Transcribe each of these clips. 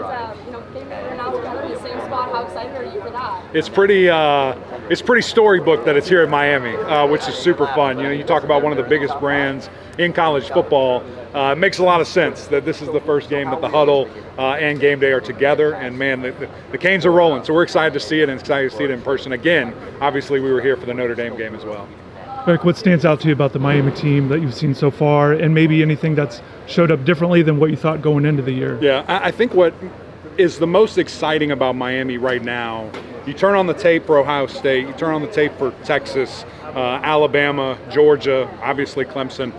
and getting there now together in the same spot. How excited are you for that? It's pretty storybook that it's here in Miami, which is super fun. You talk about one of the biggest brands in college football. It makes a lot of sense that this is the first game that the huddle and game day are together, and man, the Canes are rolling. So we're excited to see it and excited to see it in person again. Obviously, we were here for the Notre Dame game as well. Beck, what stands out to you about the Miami team that you've seen so far, and maybe anything that's showed up differently than what you thought going into the year? Yeah, I think what is the most exciting about Miami right now, you turn on the tape for Ohio State, you turn on the tape for Texas, Alabama, Georgia, obviously Clemson,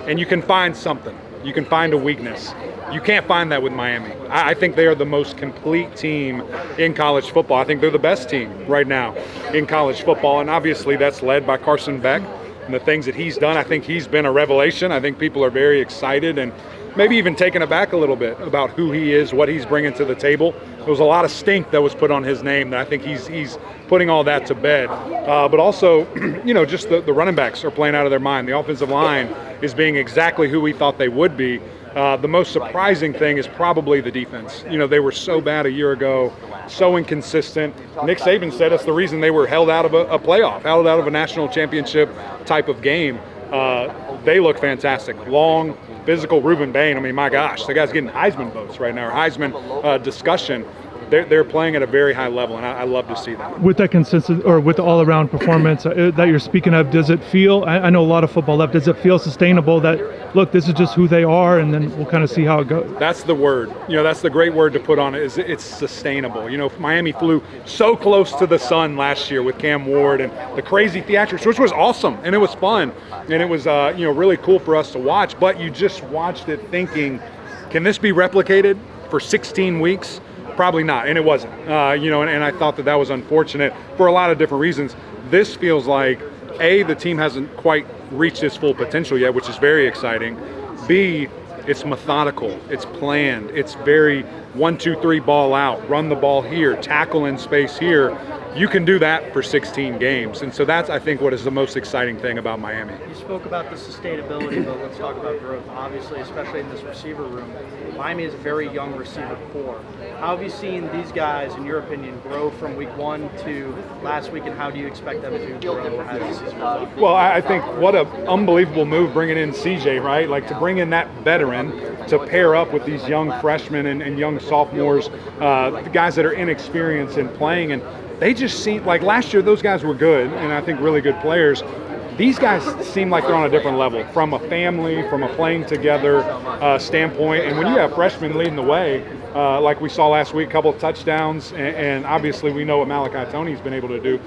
and you can find something. You can find a weakness. You can't find that with Miami. I think they are the most complete team in college football. I think they're the best team right now in college football, and obviously that's led by Carson Beck and the things that he's done. I think he's been a revelation. I think people are very excited and maybe even taken aback a little bit about who he is, what he's bringing to the table. There was a lot of stink that was put on his name, that I think he's putting all that to bed. But also, just the running backs are playing out of their mind. The offensive line is being exactly who we thought they would be. The most surprising thing is probably the defense. They were so bad a year ago, so inconsistent. Nick Saban said it's the reason they were held out of a playoff, held out of a national championship type of game. They look fantastic. Long, physical Reuben Bain. I mean, my gosh, the guy's getting Heisman votes right now, or Heisman discussion. They're playing at a very high level, and I love to see that. With that consistent, or with the all-around performance that you're speaking of, does it feel, I know a lot of football left, does it feel sustainable that, look, this is just who they are, and then we'll kind of see how it goes? That's the word. That's the great word to put on it, is it's sustainable. Miami flew so close to the sun last year with Cam Ward and the crazy theatrics, which was awesome, and it was fun, and it was really cool for us to watch, but you just watched it thinking, can this be replicated for 16 weeks? Probably not, and it wasn't. And I thought that was unfortunate for a lot of different reasons. This feels like, A, the team hasn't quite reached its full potential yet, which is very exciting. B, it's methodical, it's planned, it's very 1, 2, 3 ball out, run the ball here, tackle in space here. You can do that for 16 games, and so that's, I think, what is the most exciting thing about Miami. You spoke about the sustainability, but let's talk about growth. Obviously, especially in this receiver room, Miami is a very young receiver core. How have you seen these guys, in your opinion, grow from week 1 to last week, and how do you expect them to grow as the season goes on? Well, I think what an unbelievable move bringing in CJ, right? Like, to bring in that veteran to pair up with these young freshmen and young sophomores, the guys that are inexperienced in playing, and they just seem like last year those guys were good, and I think really good players. These guys seem like they're on a different level from a family, from a playing together standpoint. And when you have freshmen leading the way, like we saw last week, a couple of touchdowns, and obviously we know what Malachi Tony's been able to do,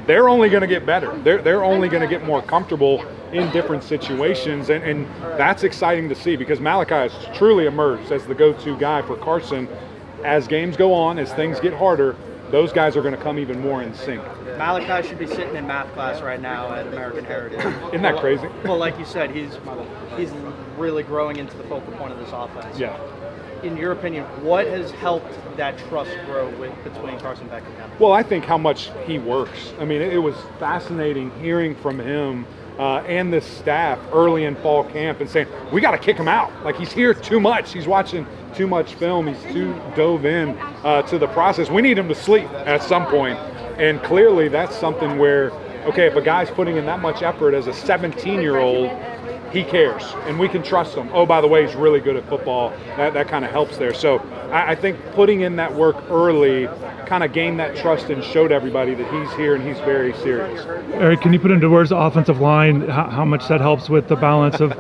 they're only going to get better. They're only going to get more comfortable in different situations, and that's exciting to see, because Malachi has truly emerged as the go-to guy for Carson. As games go on, as things get harder, those guys are going to come even more in sync. Malachi should be sitting in math class right now at American Heritage. Isn't that crazy? Well, like you said, he's really growing into the focal point of this offense. Yeah. In your opinion, what has helped that trust grow between Carson Beck and him? Well, I think how much he works. I mean, it was fascinating hearing from him and the staff early in fall camp and saying, we got to kick him out. Like, he's here too much. He's watching too much film. He's too dove in to the process. We need him to sleep at some point. And clearly that's something where, okay, if a guy's putting in that much effort as a 17-year-old, he cares, and we can trust him. Oh, by the way, he's really good at football. That kind of helps there. So I think putting in that work early kind of gained that trust and showed everybody that he's here and he's very serious. Eric, can you put into words the offensive line, how much that helps with the balance of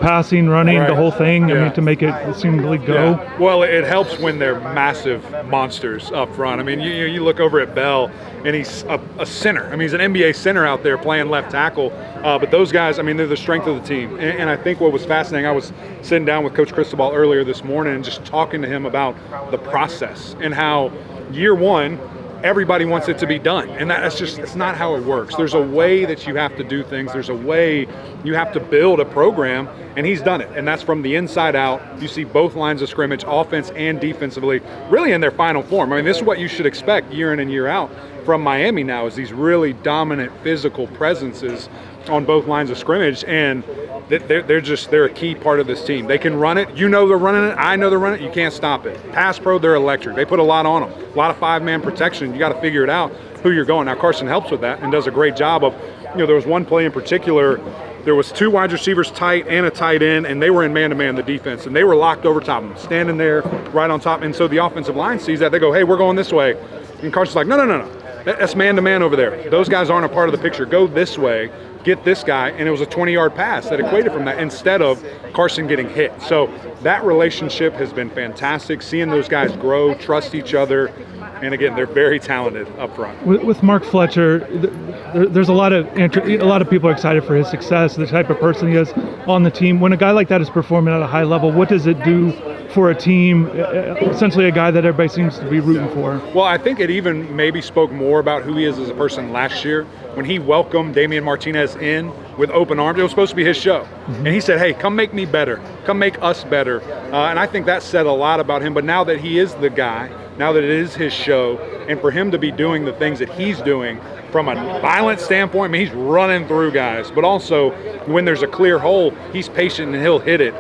passing, running, right. The whole thing? Yeah. I mean, to make it seemingly go. Yeah. Well, it helps when they're massive monsters up front. I mean, you look over at Bell, and he's a center. I mean, he's an NBA center out there playing left tackle. But those guys, I mean, they're the strength of the team. And I think what was fascinating, I was sitting down with Coach Cristobal earlier this morning and just talking to him about the process and how year one, everybody wants it to be done. And that's just, it's not how it works. There's a way that you have to do things. There's a way you have to build a program, and he's done it. And that's from the inside out. You see both lines of scrimmage, offense and defensively, really in their final form. I mean, this is what you should expect year in and year out from Miami now, is these really dominant physical presences on both lines of scrimmage, and they're a key part of this team. They can run it. You know they're running it. I know they're running it. You can't stop it. Pass pro, they're electric. They put a lot on them. A lot of 5-man protection. You got to figure it out who you're going. Now Carson helps with that and does a great job of, there was one play in particular. There was 2 wide receivers tight and a tight end, and they were in man-to-man, the defense, and they were locked over top of them, standing there right on top. And so the offensive line sees that. They go, hey, we're going this way. And Carson's like, no. That's man-to-man over there. Those guys aren't a part of the picture. Go this way, get this guy. And it was a 20-yard pass that equated from that instead of Carson getting hit. So that relationship has been fantastic, seeing those guys grow, trust each other. And again, they're very talented up front. With Mark Fletcher, there's a lot of people are excited for his success, the type of person he is on the team. When a guy like that is performing at a high level, what does it do for a team, essentially a guy that everybody seems to be rooting for? Well, I think it even maybe spoke more about who he is as a person last year when he welcomed Damian Martinez in with open arms. It was supposed to be his show. And he said, hey, come make me better. Come make us better. And I think that said a lot about him. But now that he is the guy, now that it is his show, and for him to be doing the things that he's doing from a violent standpoint, I mean, he's running through guys, but also when there's a clear hole, he's patient and he'll hit it.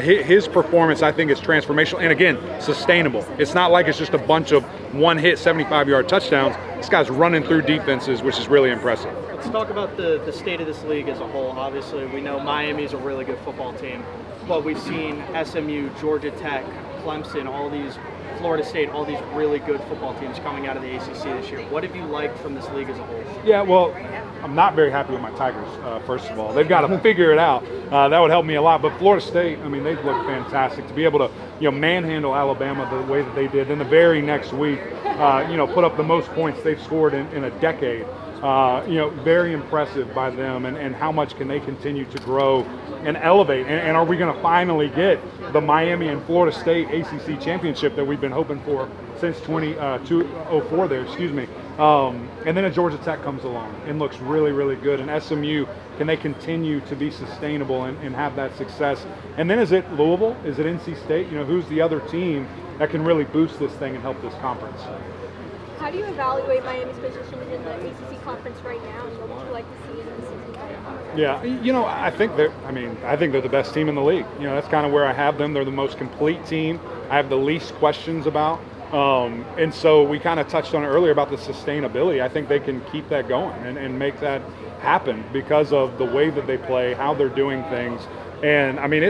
His performance, I think, is transformational and, again, sustainable. It's not like it's just a bunch of one-hit 75-yard touchdowns. This guy's running through defenses, which is really impressive. Let's talk about the state of this league as a whole. Obviously, we know Miami's a really good football team, but we've seen SMU, Georgia Tech, Clemson, all these, Florida State, all these really good football teams coming out of the ACC this year. What have you liked from this league as a whole? Yeah, well, I'm not very happy with my Tigers, first of all. They've got to figure it out. That would help me a lot. But Florida State, I mean, they've looked fantastic. To be able to, manhandle Alabama the way that they did, then the very next week, put up the most points they've scored in a decade. Very impressive by them, and how much can they continue to grow and elevate? And are we going to finally get the Miami and Florida State ACC championship that we've been hoping for since 2004 there, excuse me. And then a Georgia Tech comes along and looks really, really good. And SMU, can they continue to be sustainable and have that success? And then is it Louisville? Is it NC State? Who's the other team that can really boost this thing and help this conference? How do you evaluate Miami's position in the ACC conference right now, and what would you like to see in the season? Yeah, I think they're the best team in the league. That's kind of where I have them. They're the most complete team. I have the least questions about. And so we kind of touched on it earlier about the sustainability. I think they can keep that going and make that happen because of the way that they play, how they're doing things. And I mean,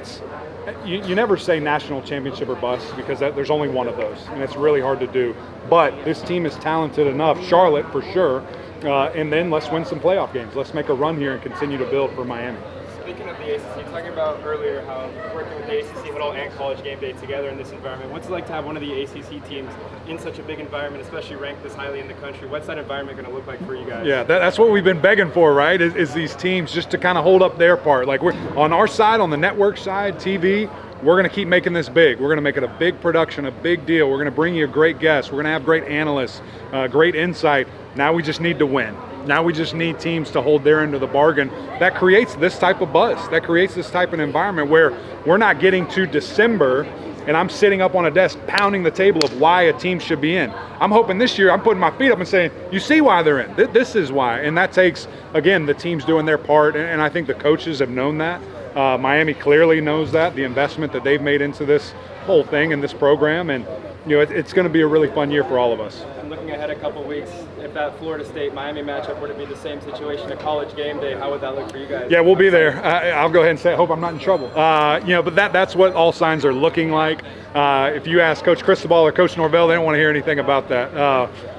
you never say national championship or bust because there's only one of those, and it's really hard to do. But this team is talented enough, Charlotte for sure, and then let's win some playoff games. Let's make a run here and continue to build for Miami. Speaking of the ACC, talking about earlier how working with the ACC huddle and College Game Day together in this environment, what's it like to have one of the ACC teams in such a big environment, especially ranked this highly in the country? What's that environment going to look like for you guys? Yeah, that's what we've been begging for, right, is these teams just to kind of hold up their part. Like, we're on our side, on the network side, TV, we're going to keep making this big. We're going to make it a big production, a big deal. We're going to bring you a great guest. We're going to have great analysts, great insight. Now we just need to win. Now we just need teams to hold their end of the bargain. That creates this type of buzz. That creates this type of environment where we're not getting to December and I'm sitting up on a desk pounding the table of why a team should be in. I'm hoping this year I'm putting my feet up and saying, you see why they're in. This is why. And that takes, again, the teams doing their part. And I think the coaches have known that. Miami clearly knows that, the investment that they've made into this whole thing and this program. And it's going to be a really fun year for all of us. And looking ahead a couple of weeks, if that Florida State-Miami matchup were to be the same situation at College Game Day, how would that look for you guys? Yeah, we'll be there. I'll go ahead and say I hope I'm not in trouble. But that's what all signs are looking like. If you ask Coach Cristobal or Coach Norvell, they don't want to hear anything about that.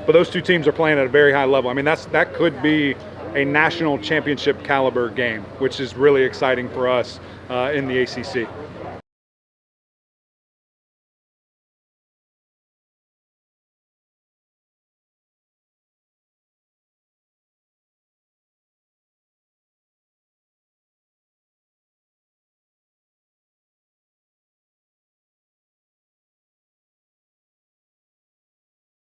But those two teams are playing at a very high level. I mean, that could be a national championship caliber game, which is really exciting for us in the ACC.